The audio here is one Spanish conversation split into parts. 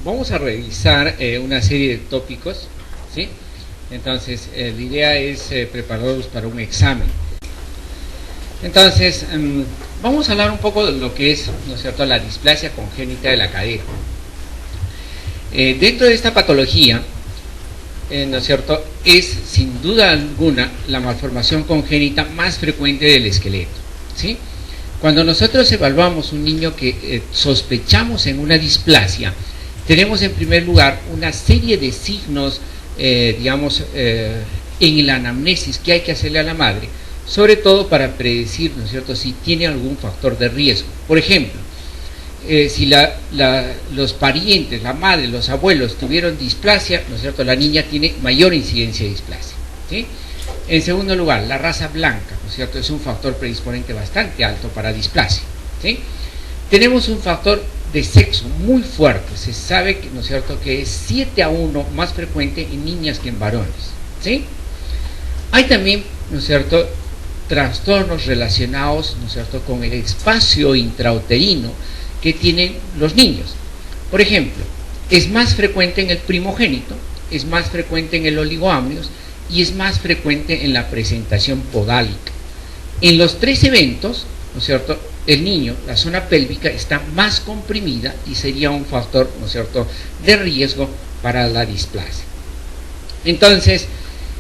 Vamos a revisar una serie de tópicos, ¿sí? Entonces, la idea es prepararlos para un examen. Entonces, vamos a hablar un poco de lo que es, ¿no es cierto?, la displasia congénita de la cadera. Dentro de esta patología, ¿no es cierto?, es sin duda alguna la malformación congénita más frecuente del esqueleto, ¿sí? Cuando nosotros evaluamos un niño que sospechamos en una displasia, tenemos en primer lugar una serie de signos, en la anamnesis que hay que hacerle a la madre, sobre todo para predecir, ¿no es cierto?, si tiene algún factor de riesgo. Por ejemplo, si los parientes, la madre, los abuelos tuvieron displasia, ¿no es cierto?, la niña tiene mayor incidencia de displasia, ¿sí? En segundo lugar, la raza blanca, ¿no es cierto?, es un factor predisponente bastante alto para displasia, ¿sí? Tenemos un factor de sexo muy fuerte, se sabe que, ¿no es cierto?, que es 7-1 más frecuente en niñas que en varones, ¿sí? Hay también, ¿no es cierto?, trastornos relacionados, ¿no es cierto?, con el espacio intrauterino que tienen los niños. Por ejemplo, es más frecuente en el primogénito, es más frecuente en el oligoamnios y es más frecuente en la presentación podálica. En los tres eventos, ¿no es cierto?, el niño, la zona pélvica está más comprimida y sería un factor, ¿no es cierto?, de riesgo para la displasia. Entonces,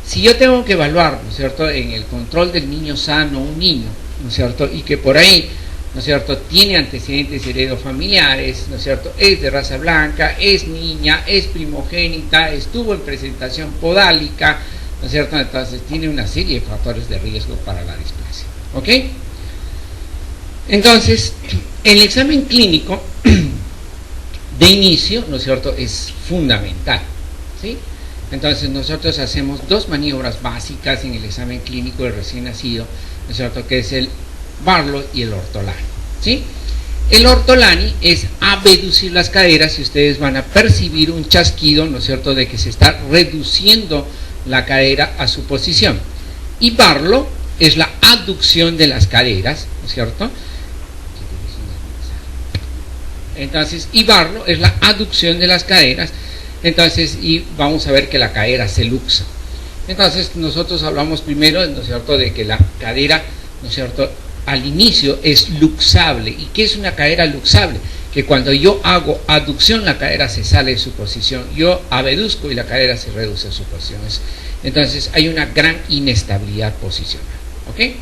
si yo tengo que evaluar, ¿no es cierto?, en el control del niño sano, un niño, ¿no es cierto?, y que por ahí, ¿no es cierto?, tiene antecedentes heredofamiliares, ¿no es cierto?, es de raza blanca, es niña, es primogénita, estuvo en presentación podálica, ¿no es cierto?, entonces tiene una serie de factores de riesgo para la displasia, ¿ok? Entonces, el examen clínico de inicio, ¿no es cierto?, es fundamental, ¿sí? Entonces nosotros hacemos dos maniobras básicas en el examen clínico del recién nacido, ¿no es cierto?, que es el Barlow y el ortolani, ¿sí? El ortolani es abducir las caderas y ustedes van a percibir un chasquido, ¿no es cierto?, de que se está reduciendo la cadera a su posición. Y Barlow es la aducción de las caderas, ¿no es cierto? Entonces, y Barlow es la aducción de las caderas. Entonces, y vamos a ver que la cadera se luxa. Entonces, nosotros hablamos primero, ¿no es cierto?, de que la cadera, ¿no es cierto?, al inicio es luxable. ¿Y qué es una cadera luxable? Que cuando yo hago aducción, la cadera se sale de su posición. Yo abduzco y la cadera se reduce a su posición. Entonces, hay una gran inestabilidad posicional, ¿ok?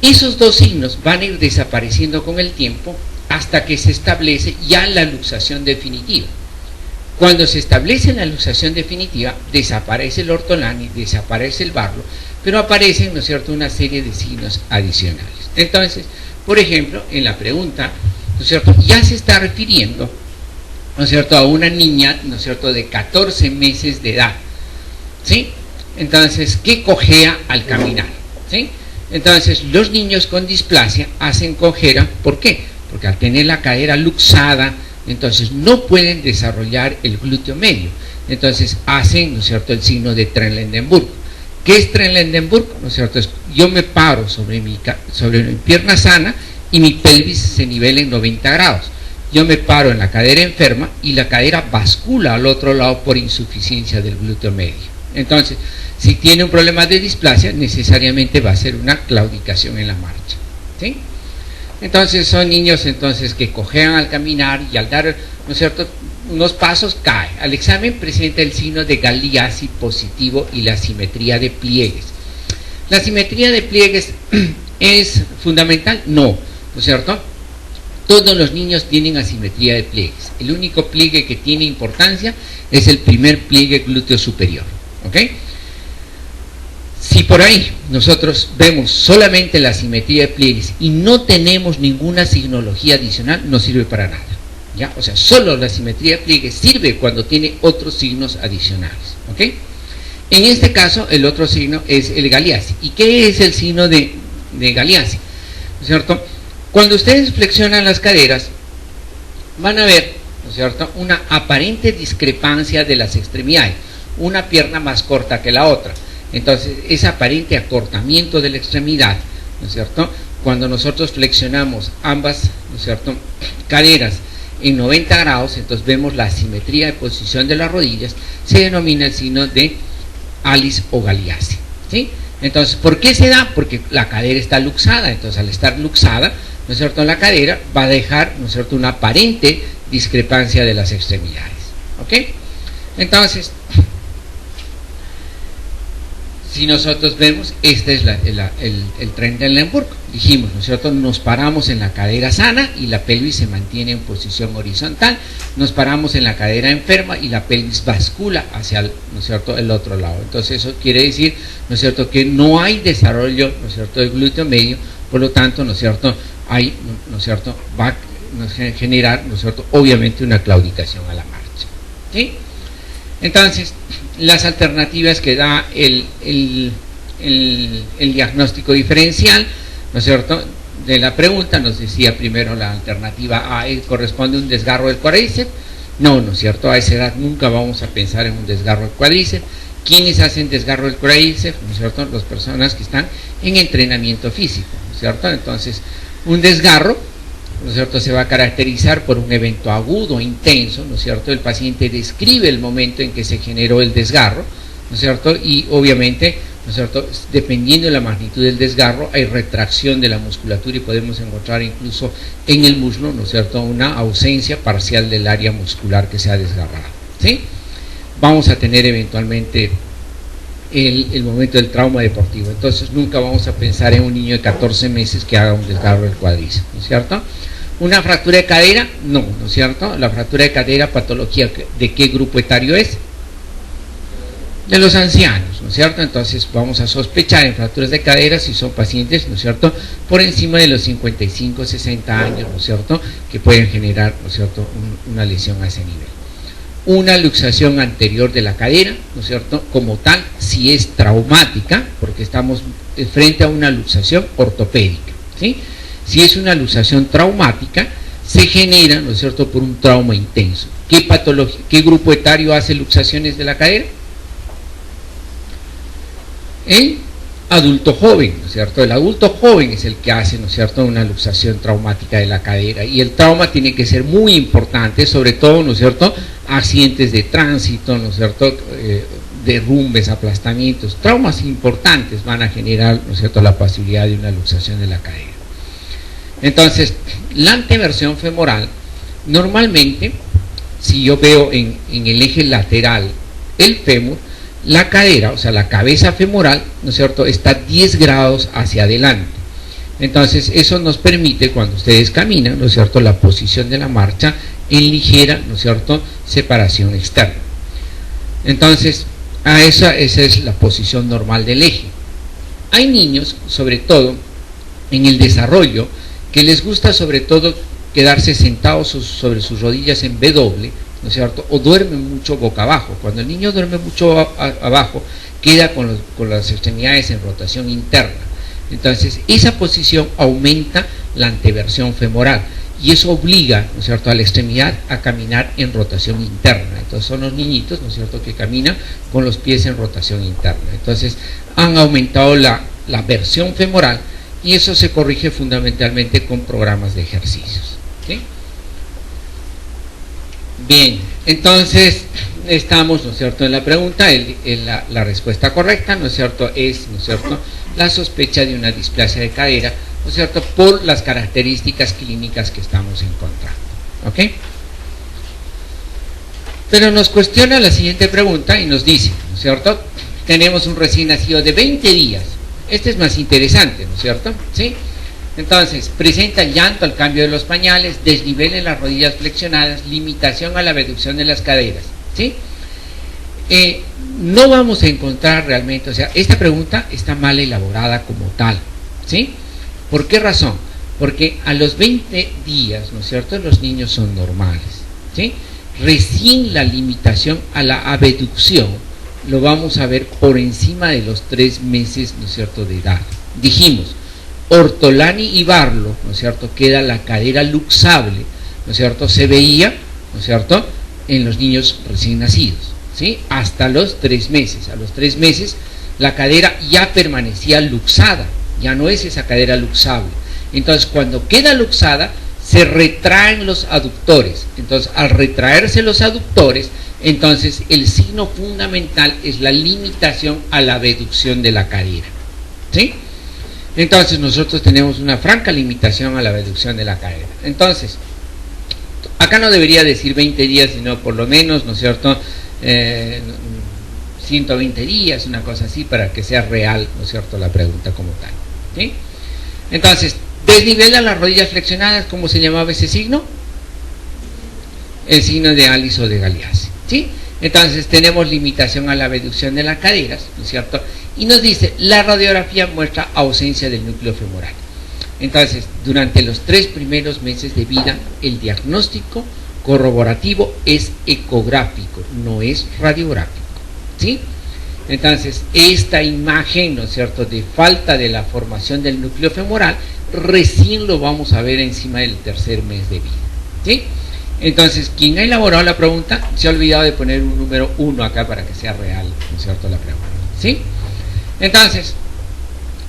Esos dos signos van a ir desapareciendo con el tiempo hasta que se establece ya la luxación definitiva. Cuando se establece la luxación definitiva, desaparece el ortolani, desaparece el Barlow, pero aparecen, ¿no es cierto?, una serie de signos adicionales. Entonces, por ejemplo, en la pregunta, ¿no es cierto?, ya se está refiriendo, ¿no es cierto?, a una niña, ¿no es cierto?, de 14 meses de edad, ¿sí? Entonces, que cojea al caminar, ¿sí? Entonces, los niños con displasia hacen cojera, ¿por qué? Porque al tener la cadera luxada, entonces no pueden desarrollar el glúteo medio. Entonces hacen, ¿no es cierto?, el signo de Trendelenburg. ¿Qué es Trendelenburg? ¿No es cierto? Yo me paro sobre mi pierna sana y mi pelvis se nivela en 90 grados. Yo me paro en la cadera enferma y la cadera bascula al otro lado por insuficiencia del glúteo medio. Entonces, si tiene un problema de displasia, necesariamente va a ser una claudicación en la marcha, ¿sí? Entonces son niños entonces que cojean al caminar y al dar, ¿no es cierto?, unos pasos cae. Al examen presenta el signo de Galeazzi positivo y la simetría de pliegues. ¿La simetría de pliegues es fundamental? No, ¿no es cierto? Todos los niños tienen asimetría de pliegues. El único pliegue que tiene importancia es el primer pliegue glúteo superior, ¿ok? Si por ahí nosotros vemos solamente la simetría de pliegues y no tenemos ninguna signología adicional, no sirve para nada, ¿ya? O sea, solo la simetría de pliegues sirve cuando tiene otros signos adicionales, ¿ok? En este caso, el otro signo es el Galeazzi. ¿Y qué es el signo de Galeazzi? ¿No es cierto? Cuando ustedes flexionan las caderas, van a ver, ¿no es cierto?, una aparente discrepancia de las extremidades, una pierna más corta que la otra. Entonces, ese aparente acortamiento de la extremidad, ¿no es cierto?, cuando nosotros flexionamos ambas, ¿no es cierto?, caderas en 90 grados, entonces vemos la asimetría de posición de las rodillas, se denomina el signo de Alice o Galeazzi, ¿sí? Entonces, ¿por qué se da? Porque la cadera está luxada, entonces al estar luxada, ¿no es cierto?, la cadera va a dejar, ¿no es cierto?, una aparente discrepancia de las extremidades, ¿ok? Entonces, si nosotros vemos, este es el Trendelenburg, dijimos, ¿no es cierto?, nos paramos en la cadera sana y la pelvis se mantiene en posición horizontal, nos paramos en la cadera enferma y la pelvis bascula hacia el, ¿no es cierto?, el otro lado. Entonces eso quiere decir, ¿no es cierto?, que no hay desarrollo, ¿no es cierto?, del glúteo medio, por lo tanto, ¿no es cierto?, hay, ¿no es cierto?, va a generar, ¿no es cierto?, obviamente una claudicación a la marcha, ¿sí? Entonces, las alternativas que da el diagnóstico diferencial, ¿no es cierto?, de la pregunta, nos decía primero la alternativa A, corresponde a un desgarro del cuádriceps. No, ¿no es cierto?, a esa edad nunca vamos a pensar en un desgarro del cuádriceps. ¿Quiénes hacen desgarro del cuádriceps? ¿No es cierto?, las personas que están en entrenamiento físico, ¿no es cierto? Entonces, un desgarro, ¿no es cierto?, se va a caracterizar por un evento agudo, intenso, ¿no es cierto? El paciente describe el momento en que se generó el desgarro, ¿no es cierto? Y obviamente, ¿no es cierto?, dependiendo de la magnitud del desgarro, hay retracción de la musculatura y podemos encontrar incluso en el muslo, ¿no es cierto?, una ausencia parcial del área muscular que se ha desgarrado, ¿sí? Vamos a tener eventualmente el momento del trauma deportivo. Entonces nunca vamos a pensar en un niño de 14 meses que haga un desgarro del cuádriceps, ¿no es cierto? ¿Una fractura de cadera? No, ¿no es cierto? La fractura de cadera, patología, ¿de qué grupo etario es? De los ancianos, ¿no es cierto? Entonces vamos a sospechar en fracturas de cadera si son pacientes, ¿no es cierto?, por encima de los 55, 60 años, ¿no es cierto?, que pueden generar, ¿no es cierto?, una lesión a ese nivel. Una luxación anterior de la cadera, ¿no es cierto?, como tal, si es traumática, porque estamos frente a una luxación ortopédica, ¿sí? Si es una luxación traumática, se genera, ¿no es cierto?, por un trauma intenso. ¿Qué patología, qué grupo etario hace luxaciones de la cadera? El adulto joven, ¿no es cierto? El adulto joven es el que hace, ¿no es cierto?, una luxación traumática de la cadera, y el trauma tiene que ser muy importante, sobre todo, ¿no es cierto?, accidentes de tránsito, ¿no es cierto?, derrumbes, aplastamientos, traumas importantes van a generar, ¿no es cierto?, la posibilidad de una luxación de la cadera. Entonces, la anteversión femoral, normalmente, si yo veo en el eje lateral el fémur, la cadera, o sea, la cabeza femoral, ¿no es cierto?, está 10 grados hacia adelante. Entonces, eso nos permite, cuando ustedes caminan, ¿no es cierto?, la posición de la marcha en ligera, ¿no es cierto?, separación externa. Entonces, esa es la posición normal del eje. Hay niños, sobre todo, en el desarrollo, que les gusta sobre todo quedarse sentados sobre sus rodillas en W, ¿no es cierto?, o duermen mucho boca abajo. Cuando el niño duerme mucho abajo, queda con las extremidades en rotación interna. Entonces, esa posición aumenta la anteversión femoral y eso obliga, ¿no es cierto?, a la extremidad a caminar en rotación interna. Entonces, son los niñitos, ¿no es cierto?, que caminan con los pies en rotación interna. Entonces, han aumentado la versión femoral y eso se corrige fundamentalmente con programas de ejercicios, ¿sí? Bien, entonces estamos, ¿no es cierto?, en la pregunta, la respuesta correcta, ¿no es cierto?, es, ¿no es cierto?, la sospecha de una displasia de cadera, ¿no es cierto?, por las características clínicas que estamos encontrando, ¿ok? Pero nos cuestiona la siguiente pregunta y nos dice, ¿no es cierto?, tenemos un recién nacido de 20 días, este es más interesante, ¿no es cierto?, ¿sí? Entonces, presenta llanto al cambio de los pañales, desnivel en las rodillas flexionadas, limitación a la abducción de las caderas, ¿sí? No vamos a encontrar realmente, o sea, esta pregunta está mal elaborada como tal, ¿sí? ¿Por qué razón? Porque a los 20 días, ¿no es cierto?, los niños son normales, ¿sí? Recién la limitación a la abducción lo vamos a ver por encima de los 3 meses, ¿no es cierto?, de edad. Dijimos, Ortolani y Barlow, ¿no es cierto?, queda la cadera luxable, ¿no es cierto?, se veía, ¿no es cierto?, en los niños recién nacidos, ¿sí?, hasta los 3 meses. A los 3 meses la cadera ya permanecía luxada, ya no es esa cadera luxable. Entonces, cuando queda luxada, se retraen los aductores. Entonces, al retraerse los aductores, entonces el signo fundamental es la limitación a la abducción de la cadera. ¿Sí? Entonces, nosotros tenemos una franca limitación a la abducción de la cadera. Entonces, acá no debería decir 20 días, sino por lo menos, ¿no es cierto?, 120 días, una cosa así, para que sea real, ¿no es cierto?, la pregunta como tal. ¿Sí? Entonces, desnivela las rodillas flexionadas. ¿Cómo se llamaba ese signo? El signo de Alice o de Galeazzi. ¿Sí? Entonces, tenemos limitación a la abducción de las caderas, ¿no es cierto? Y nos dice, la radiografía muestra ausencia del núcleo femoral. Entonces, durante los 3 primeros meses de vida, el diagnóstico corroborativo es ecográfico, no es radiográfico. ¿Sí? Entonces, esta imagen, ¿no es cierto?, de falta de la formación del núcleo femoral, recién lo vamos a ver encima del 3er mes de vida. ¿Sí? Entonces, quien ha elaborado la pregunta se ha olvidado de poner un número 1 acá para que sea real, ¿no es cierto?, la pregunta. ¿Sí? Entonces,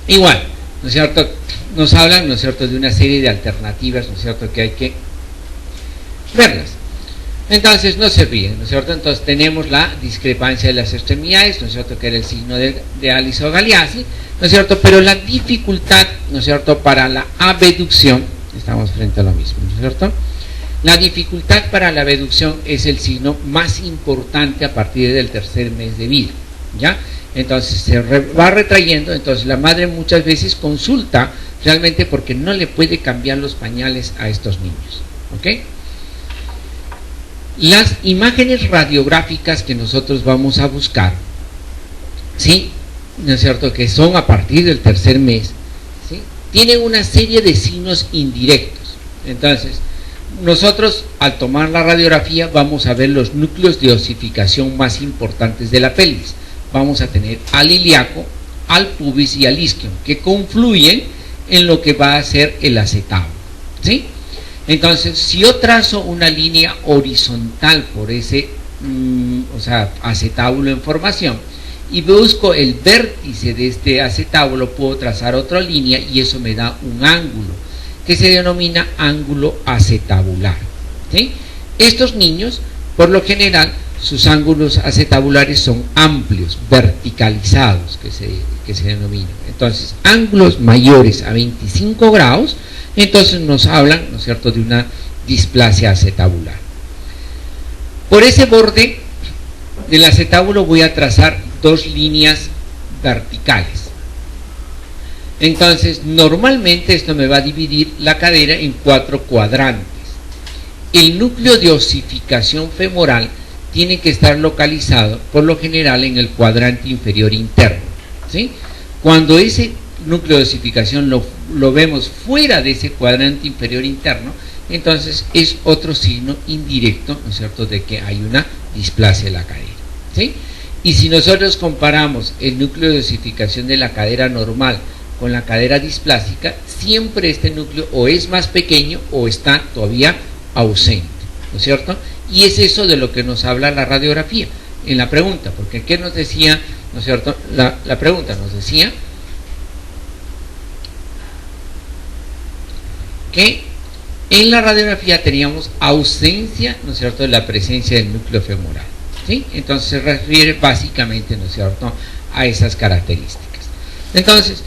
igual, ¿no es cierto?, nos hablan, ¿no es cierto?, de una serie de alternativas, ¿no es cierto?, que hay que verlas. Entonces, no se ríen, ¿no es cierto? Entonces, tenemos la discrepancia de las extremidades, ¿no es cierto?, que era el signo de Alice o Galeazzi, ¿no es cierto?, pero la dificultad, ¿no es cierto?, para la abducción, estamos frente a lo mismo, ¿no es cierto?, la dificultad para la abducción es el signo más importante a partir del 3er mes de vida, ¿ya? Entonces se va retrayendo. Entonces la madre muchas veces consulta realmente porque no le puede cambiar los pañales a estos niños, ¿ok? Las imágenes radiográficas que nosotros vamos a buscar, ¿sí?, ¿no es cierto?, que son a partir del 3er mes, ¿sí?, tienen una serie de signos indirectos. Entonces, nosotros al tomar la radiografía vamos a ver los núcleos de osificación más importantes de la pelvis. Vamos a tener al ilíaco, al pubis y al isquion, que confluyen en lo que va a ser el acetábulo. ¿Sí? Entonces, si yo trazo una línea horizontal por ese acetábulo en formación y busco el vértice de este acetábulo, puedo trazar otra línea y eso me da un ángulo que se denomina ángulo acetabular. ¿Sí? Estos niños, por lo general, sus ángulos acetabulares son amplios, verticalizados, que se denominan. Entonces, ángulos mayores a 25 grados, entonces nos hablan, ¿no es cierto?, de una displasia acetabular. Por ese borde del acetábulo voy a trazar 2 líneas verticales. Entonces, normalmente esto me va a dividir la cadera en 4 cuadrantes. El núcleo de osificación femoral tiene que estar localizado, por lo general, en el cuadrante inferior interno. ¿Sí? Cuando ese núcleo de osificación lo vemos fuera de ese cuadrante inferior interno, entonces es otro signo indirecto, ¿no es cierto?, de que hay una displasia de la cadera. ¿Sí? Y si nosotros comparamos el núcleo de osificación de la cadera normal con la cadera displásica, siempre este núcleo o es más pequeño o está todavía ausente, ¿no es cierto? Y es eso de lo que nos habla la radiografía en la pregunta, porque ¿qué nos decía, ¿no es cierto? La pregunta nos decía que en la radiografía teníamos ausencia, ¿no es cierto?, de la presencia del núcleo femoral. ¿Sí? Entonces se refiere básicamente, ¿no es cierto?, a esas características. Entonces,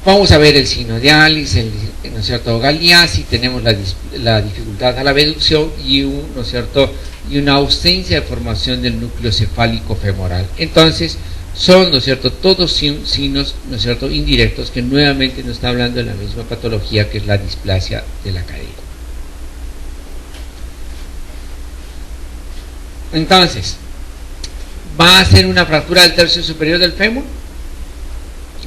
vamos a ver el signo de Alice, ¿no es cierto?, Galeazzi, tenemos la dificultad a la abducción y ¿no es cierto?, y una ausencia de formación del núcleo cefálico femoral. Entonces, son, ¿no es cierto?, todos signos, ¿no es cierto?, indirectos, que nuevamente nos está hablando de la misma patología que es la displasia de la cadera. Entonces, ¿va a ser una fractura del tercio superior del fémur?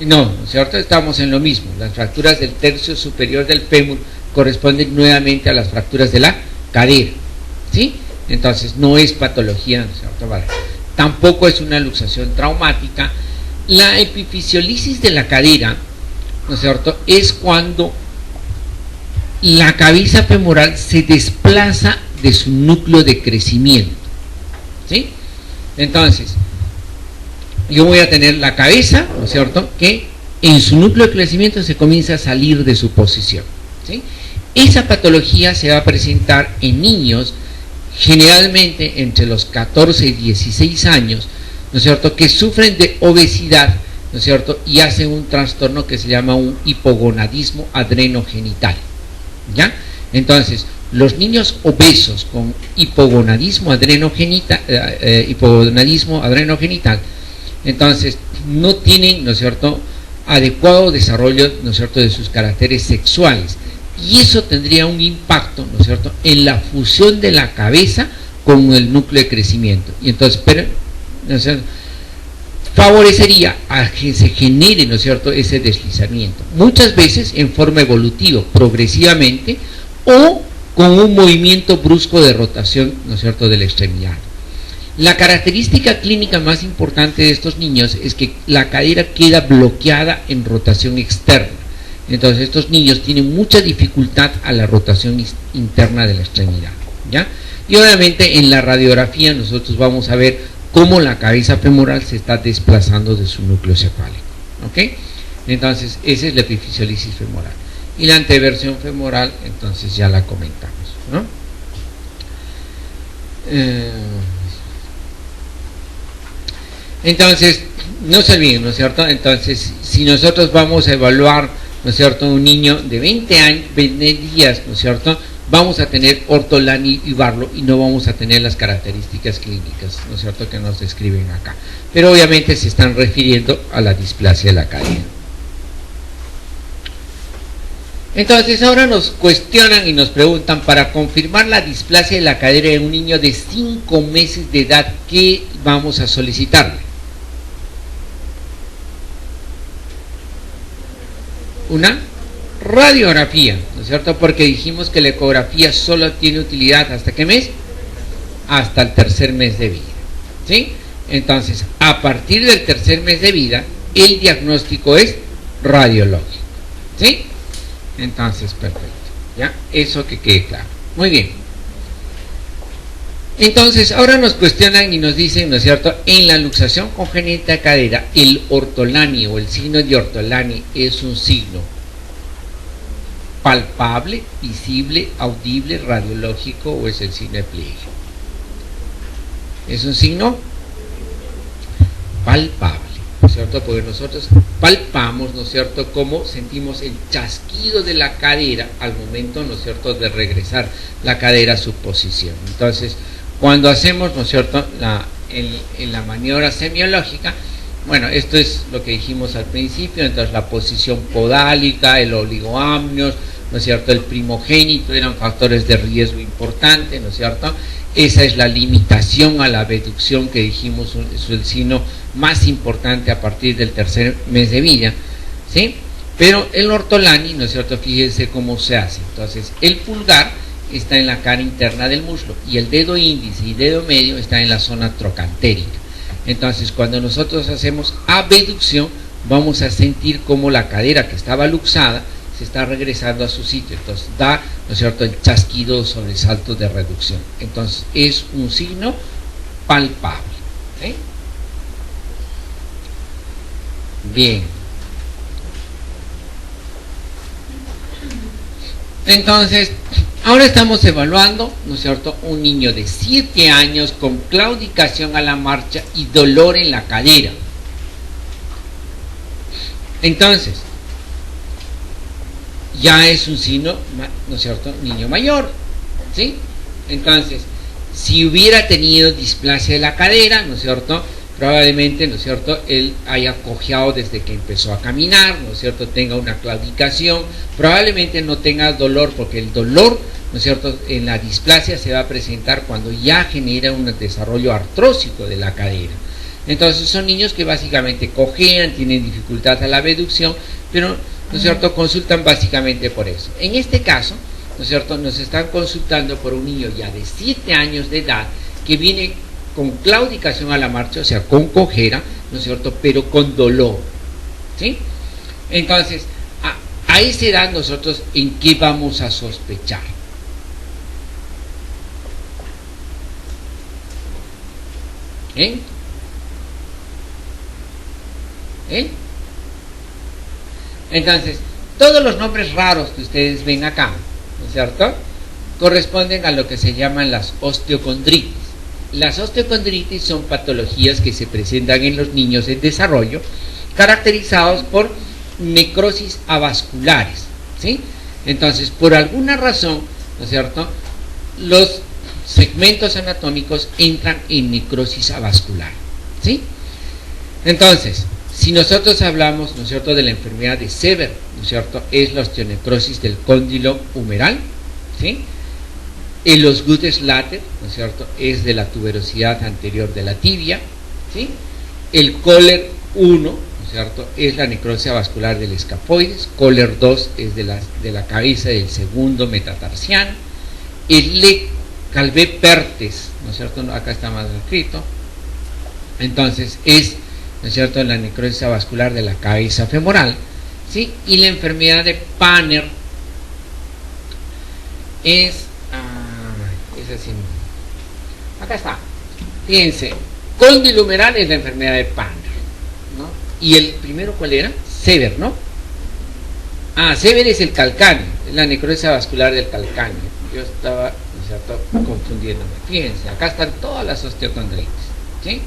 No, ¿no es cierto? Estamos en lo mismo. Las fracturas del tercio superior del fémur corresponden nuevamente a las fracturas de la cadera. ¿Sí? Entonces, no es patología, ¿no es cierto?, vale. Tampoco es una luxación traumática. La epifisiolisis de la cadera, ¿no es cierto?, es cuando la cabeza femoral se desplaza de su núcleo de crecimiento. ¿Sí? Entonces, yo voy a tener la cabeza, ¿no es cierto?, que en su núcleo de crecimiento se comienza a salir de su posición. ¿Sí? Esa patología se va a presentar en niños generalmente entre los 14 y 16 años, ¿no es cierto?, que sufren de obesidad, ¿no es cierto?, y hacen un trastorno que se llama un hipogonadismo adrenogenital, ¿ya? Entonces, los niños obesos con hipogonadismo adrenogenital, entonces no tienen, ¿no es cierto?, adecuado desarrollo, ¿no es cierto?, de sus caracteres sexuales, y eso tendría un impacto, ¿no es cierto?, en la fusión de la cabeza con el núcleo de crecimiento, y entonces, ¿no es cierto?, favorecería a que se genere, ¿no es cierto?, ese deslizamiento, muchas veces en forma evolutiva, progresivamente, o con un movimiento brusco de rotación, ¿no es cierto?, de la extremidad. La característica clínica más importante de estos niños es que la cadera queda bloqueada en rotación externa. Entonces estos niños tienen mucha dificultad a la rotación interna de la extremidad, ¿ya? Y obviamente en la radiografía nosotros vamos a ver cómo la cabeza femoral se está desplazando de su núcleo cefálico, ¿ok? Entonces esa es la epifisiolisis femoral. Y la anteversión femoral, entonces ya la comentamos, ¿no? Entonces, no se olviden, ¿no es cierto? Entonces, si nosotros vamos a evaluar, ¿no es cierto?, un niño de 20 años, 20 días, ¿no es cierto?, vamos a tener Ortolani y Barlow y no vamos a tener las características clínicas, ¿no es cierto?, que nos describen acá. Pero obviamente se están refiriendo a la displasia de la cadera. Entonces ahora nos cuestionan y nos preguntan, para confirmar la displasia de la cadera de un niño de 5 meses de edad, ¿qué vamos a solicitarle? Una radiografía, ¿no es cierto?, porque dijimos que la ecografía solo tiene utilidad ¿hasta qué mes? Hasta el tercer mes de vida, ¿sí? Entonces, a partir del tercer mes de vida, el diagnóstico es radiológico, ¿sí? Entonces, perfecto, ¿ya? Eso que quede claro. Muy bien. Entonces, ahora nos cuestionan y nos dicen, ¿no es cierto?, en la luxación congénita de cadera, el Ortolani o el signo de Ortolani es un signo palpable, visible, audible, radiológico, o es el signo de pliegue. Es un signo palpable, ¿no es cierto?, porque nosotros palpamos, ¿no es cierto?, cómo sentimos el chasquido de la cadera al momento, ¿no es cierto?, de regresar la cadera a su posición. Entonces, cuando hacemos, ¿no es cierto?, en la maniobra semiológica, bueno, esto es lo que dijimos al principio, entonces la posición podálica, el oligoamnios, ¿no es cierto?, el primogénito eran factores de riesgo importante, ¿no es cierto? Esa es la limitación a la abducción que dijimos, es el signo más importante a partir del tercer mes de vida, ¿sí? Pero el Ortolani, ¿no es cierto?, fíjense cómo se hace. Entonces, el pulgar está en la cara interna del muslo y el dedo índice y dedo medio está en la zona trocantérica. Entonces, cuando nosotros hacemos abducción, vamos a sentir como la cadera que estaba luxada se está regresando a su sitio. Entonces, da, ¿no es cierto?, el chasquido sobresalto de reducción. Entonces, es un signo palpable, ¿sí? Bien. Entonces, ahora estamos evaluando, ¿no es cierto?, un niño de 7 años con claudicación a la marcha y dolor en la cadera. Entonces, ya es un signo, ¿no es cierto?, niño mayor, ¿sí? Entonces, si hubiera tenido displasia de la cadera, ¿no es cierto?, probablemente, ¿no es cierto?, él haya cojeado desde que empezó a caminar, ¿no es cierto?, tenga una claudicación, probablemente no tenga dolor, porque el dolor, ¿no es cierto?, en la displasia se va a presentar cuando ya genera un desarrollo artrósico de la cadera. Entonces son niños que básicamente cojean, tienen dificultad a la abducción, pero, ¿no es cierto?, consultan básicamente por eso. En este caso, ¿no es cierto?, nos están consultando por un niño ya de 7 años de edad que viene con claudicación a la marcha, o sea, con cojera, ¿no es cierto?, pero con dolor, ¿sí? Entonces, a esa edad nosotros, ¿en qué vamos a sospechar? Entonces, todos los nombres raros que ustedes ven acá, ¿no es cierto?, corresponden a lo que se llaman las osteocondritis. Las osteocondritis son patologías que se presentan en los niños en desarrollo, caracterizados por necrosis avasculares, ¿sí? Entonces, por alguna razón, ¿no es cierto?, los segmentos anatómicos entran en necrosis avascular, ¿sí? Entonces, si nosotros hablamos, ¿no es cierto?, de la enfermedad de Sever, ¿no es cierto?, es la osteonecrosis del cóndilo humeral, ¿sí? El Osgood-Schlatter, ¿no es cierto?, es de la tuberosidad anterior de la tibia, ¿sí? El Kohler 1, ¿no es cierto?, es la necrosis avascular del escafoides. Kohler 2 es de la cabeza del segundo metatarsiano. El Leckalve-Perthes, ¿no es cierto?, acá está más escrito. Entonces es, ¿no es cierto?, la necrosis avascular de la cabeza femoral, ¿sí? Y la enfermedad de Panner es así. Acá está. Fíjense, cóndilo humeral es la enfermedad de Panner, ¿no? Y el primero, ¿cuál era? Sever, ¿no? Sever es el calcáneo, es la necrosis avascular del calcáneo. Yo estaba, ¿no es cierto?, confundiéndome. Fíjense, acá están todas las osteocondritis, ¿sí?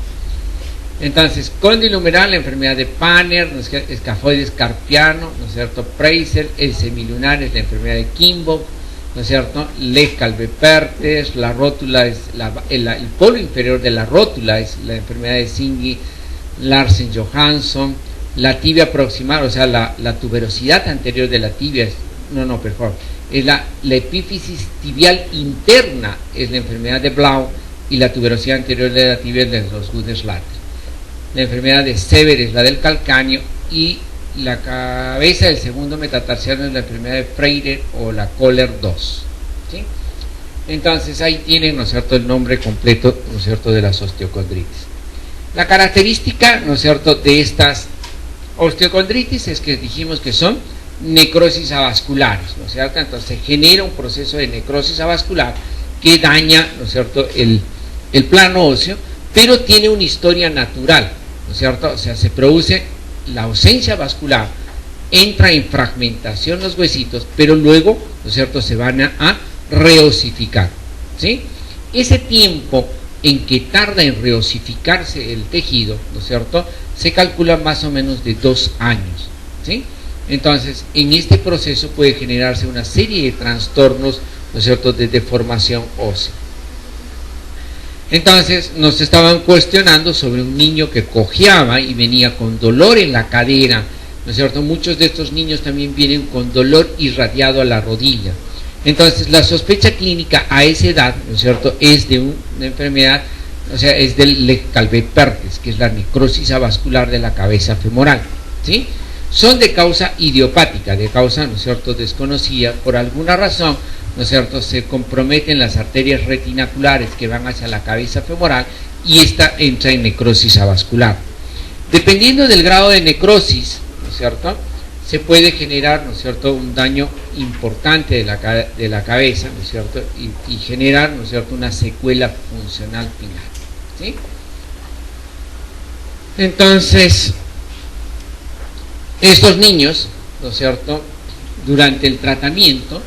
Entonces, cóndilo humeral, la enfermedad de Panner, ¿no es cierto?, escafoides carpiano, ¿no es cierto?, Preiser, el semilunar es la enfermedad de Kimball, ¿no es cierto?, Leckalve-Perthes, la rótula es el polo inferior de la rótula es la enfermedad de Zingy, Larsen-Johansson, la tibia proximal, o sea, la tuberosidad anterior de la tibia es la epífisis tibial interna es la enfermedad de Blau, y la tuberosidad anterior de la tibia es de los Osgood-Schlatter. La enfermedad de Sever es la del calcáneo, y la cabeza del segundo metatarsiano es la enfermedad de Freire o la Kohler 2, ¿sí? Entonces ahí tienen, ¿no es cierto?, el nombre completo, ¿no es cierto?, de las osteocondritis. La característica, ¿no es cierto?, de estas osteocondritis es que dijimos que son necrosis avasculares, ¿no es cierto? Entonces se genera un proceso de necrosis avascular que daña, ¿no es cierto?, el plano óseo, pero tiene una historia natural, ¿no es cierto? O sea, se produce la ausencia vascular, entra en fragmentación los huesitos, pero luego, ¿no es cierto?, se van a reosificar, ¿sí? Ese tiempo en que tarda en reosificarse el tejido, ¿no es cierto?, se calcula más o menos de 2 años, ¿sí? Entonces, en este proceso puede generarse una serie de trastornos, ¿no es cierto?, de deformación ósea. Entonces nos estaban cuestionando sobre un niño que cojeaba y venía con dolor en la cadera, ¿no es cierto? Muchos de estos niños también vienen con dolor irradiado a la rodilla. Entonces la sospecha clínica a esa edad, ¿no es cierto?, es de una enfermedad, o sea, es del Leckalve-Perthes, que es la necrosis avascular de la cabeza femoral, ¿sí? Son de causa idiopática, de causa, ¿no es cierto?, desconocida. Por alguna razón, ¿no es cierto?, se comprometen las arterias retinaculares que van hacia la cabeza femoral y esta entra en necrosis avascular. Dependiendo del grado de necrosis, ¿no es cierto?, se puede generar, ¿no es cierto?, un daño importante de la cabeza, ¿no es cierto?, y generar, ¿no es cierto?, una secuela funcional final, ¿sí? Entonces, estos niños, ¿no es cierto?, durante el tratamiento,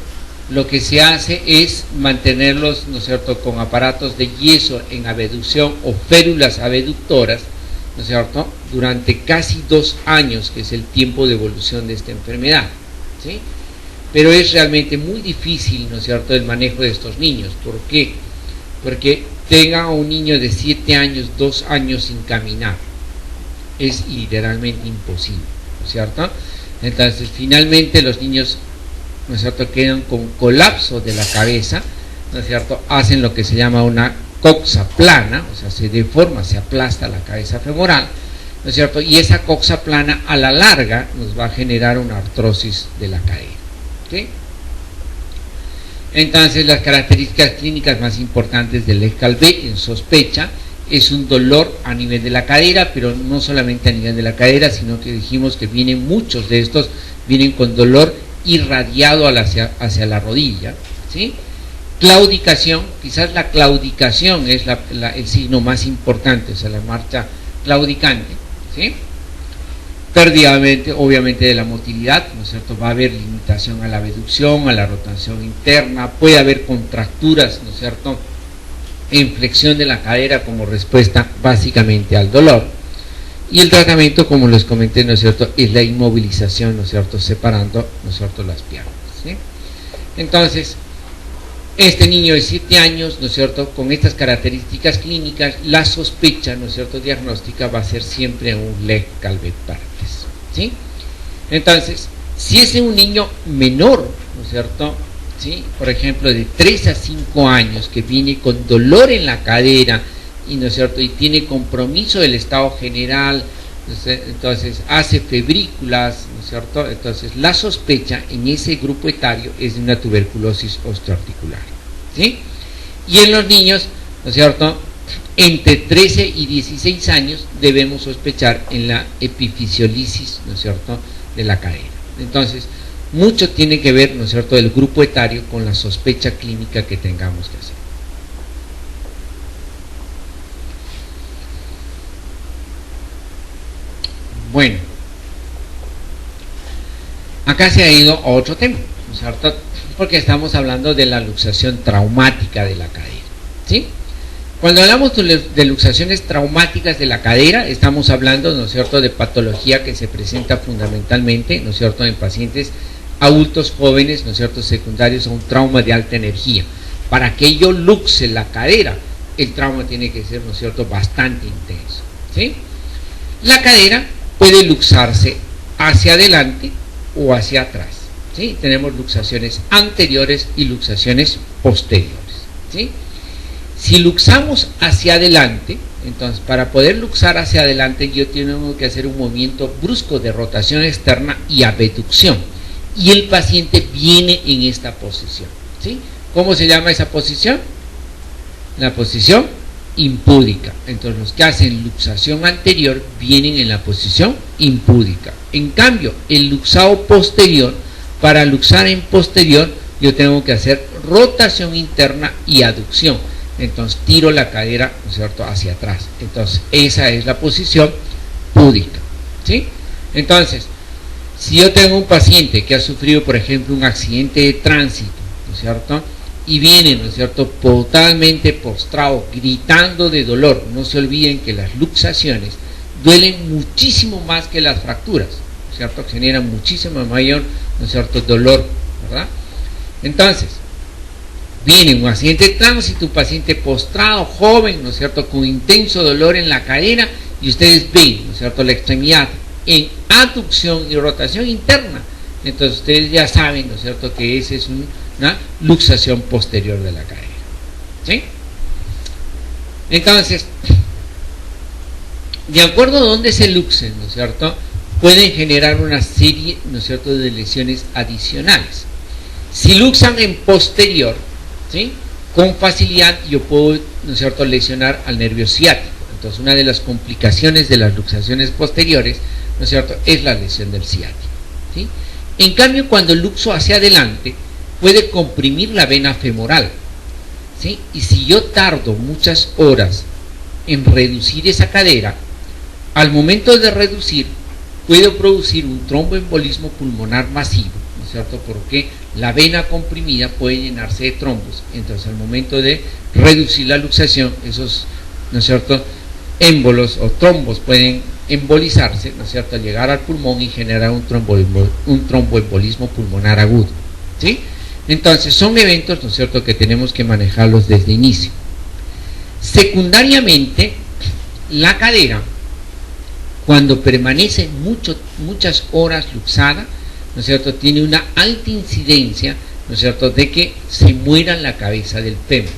lo que se hace es mantenerlos, ¿no es cierto?, con aparatos de yeso en abducción o férulas abductoras, ¿no es cierto?, durante casi 2 años, que es el tiempo de evolución de esta enfermedad, ¿sí? Pero es realmente muy difícil, ¿no es cierto?, el manejo de estos niños. ¿Por qué? Porque tengan a un niño de 7 años, 2 años sin caminar, es literalmente imposible, ¿no es cierto? Entonces, finalmente los niños, ¿no es cierto?, quedan con colapso de la cabeza, ¿no es cierto?, hacen lo que se llama una coxa plana, o sea, se deforma, se aplasta la cabeza femoral, ¿no es cierto?, y esa coxa plana a la larga nos va a generar una artrosis de la cadera, ¿sí? Entonces, las características clínicas más importantes del Leckalve en sospecha es un dolor a nivel de la cadera, pero no solamente a nivel de la cadera, sino que dijimos que muchos de estos vienen con dolor irradiado hacia la rodilla, ¿sí? Claudicación, quizás la claudicación es el signo más importante, o sea, la marcha claudicante, ¿sí? pérdida obviamente de la motilidad, ¿no es cierto? Va a haber limitación a la abducción, a la rotación interna, puede haber contracturas, ¿no es cierto?, en flexión de la cadera como respuesta básicamente al dolor. Y el tratamiento, como les comenté, ¿no es cierto?, es la inmovilización, ¿no es cierto?, separando, ¿no es cierto?, las piernas, ¿sí? Entonces, este niño de 7 años, ¿no es cierto?, con estas características clínicas, la sospecha, ¿no es cierto?, diagnóstica va a ser siempre un leg calvet partes, ¿sí? Entonces, si es un niño menor, ¿no es cierto?, ¿sí?, por ejemplo, de 3 a 5 años, que viene con dolor en la cadera, y no es cierto, y tiene compromiso del estado general, entonces hace febrículas, ¿no es cierto? Entonces la sospecha en ese grupo etario es de una tuberculosis osteoarticular, ¿sí? Y en los niños, ¿no es cierto?, entre 13 y 16 años debemos sospechar en la epifisiolisis, ¿no es cierto?, de la cadera. Entonces, mucho tiene que ver, ¿no es cierto?, el grupo etario con la sospecha clínica que tengamos que hacer. Bueno, acá se ha ido a otro tema, ¿no es cierto?, porque estamos hablando de la luxación traumática de la cadera, ¿sí? Cuando hablamos de luxaciones traumáticas de la cadera, estamos hablando, ¿no es cierto?, de patología que se presenta fundamentalmente, ¿no es cierto?, en pacientes adultos jóvenes, ¿no es cierto?, secundarios a un trauma de alta energía. Para que ello luxe la cadera, el trauma tiene que ser, ¿no es cierto?, bastante intenso, ¿sí? La cadera puede luxarse hacia adelante o hacia atrás, ¿sí? Tenemos luxaciones anteriores y luxaciones posteriores, ¿sí? Si luxamos hacia adelante, entonces para poder luxar hacia adelante yo tengo que hacer un movimiento brusco de rotación externa y abducción, y el paciente viene en esta posición, ¿sí? ¿Cómo se llama esa posición? La posición impúdica. Entonces los que hacen luxación anterior vienen en la posición impúdica. En cambio, el luxado posterior, para luxar en posterior yo tengo que hacer rotación interna y aducción. Entonces tiro la cadera, ¿no es cierto?, hacia atrás. Entonces esa es la posición púdica, ¿sí? Entonces, si yo tengo un paciente que ha sufrido, por ejemplo, un accidente de tránsito, ¿no es cierto?, y viene, ¿no es cierto?, totalmente postrado, gritando de dolor, no se olviden que las luxaciones duelen muchísimo más que las fracturas, ¿no es cierto?, generan muchísimo mayor, ¿no es cierto?, dolor, ¿verdad? Entonces, viene un accidente de tránsito, un paciente postrado, joven, ¿no es cierto?, con intenso dolor en la cadera, y ustedes ven, ¿no es cierto?, la extremidad en aducción y rotación interna. Entonces ustedes ya saben, ¿no es cierto?, que esa es una luxación posterior de la cadera, ¿sí? Entonces, de acuerdo a dónde se luxen, ¿no es cierto?, pueden generar una serie, ¿no es cierto?, de lesiones adicionales. Si luxan en posterior, ¿sí?, con facilidad yo puedo, ¿no es cierto?, lesionar al nervio ciático. Entonces una de las complicaciones de las luxaciones posteriores, ¿no es cierto?, es la lesión del ciático, ¿sí? En cambio, cuando luxo hacia adelante, puede comprimir la vena femoral, ¿sí? Y si yo tardo muchas horas en reducir esa cadera, al momento de reducir, puedo producir un tromboembolismo pulmonar masivo, ¿no es cierto?, porque la vena comprimida puede llenarse de trombos. Entonces al momento de reducir la luxación, esos, ¿no es cierto?, émbolos o trombos pueden embolizarse, ¿no es cierto?, al llegar al pulmón y generar un tromboembolismo pulmonar agudo, ¿sí? Entonces son eventos, ¿no es cierto?, que tenemos que manejarlos desde inicio. Secundariamente, la cadera, cuando permanece muchas horas luxada, ¿no es cierto?, tiene una alta incidencia, ¿no es cierto?, de que se muera la cabeza del fémur,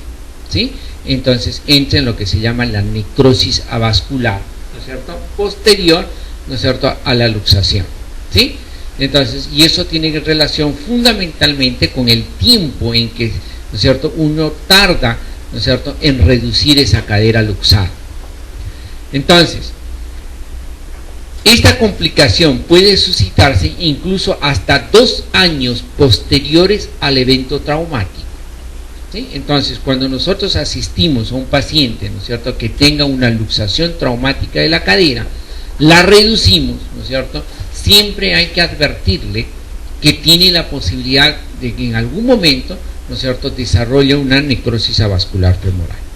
¿sí? Entonces entra en lo que se llama la necrosis avascular, ¿no es cierto?, posterior, ¿no es cierto?, a la luxación, ¿sí? Entonces, y eso tiene relación fundamentalmente con el tiempo en que, ¿no es cierto?, uno tarda, ¿no es cierto?, en reducir esa cadera luxada. Entonces, esta complicación puede suscitarse incluso hasta 2 años posteriores al evento traumático, ¿sí? Entonces, cuando nosotros asistimos a un paciente, ¿no es cierto?, que tenga una luxación traumática de la cadera, la reducimos, ¿no es cierto?, siempre hay que advertirle que tiene la posibilidad de que en algún momento, ¿no es cierto?, desarrolle una necrosis avascular femoral.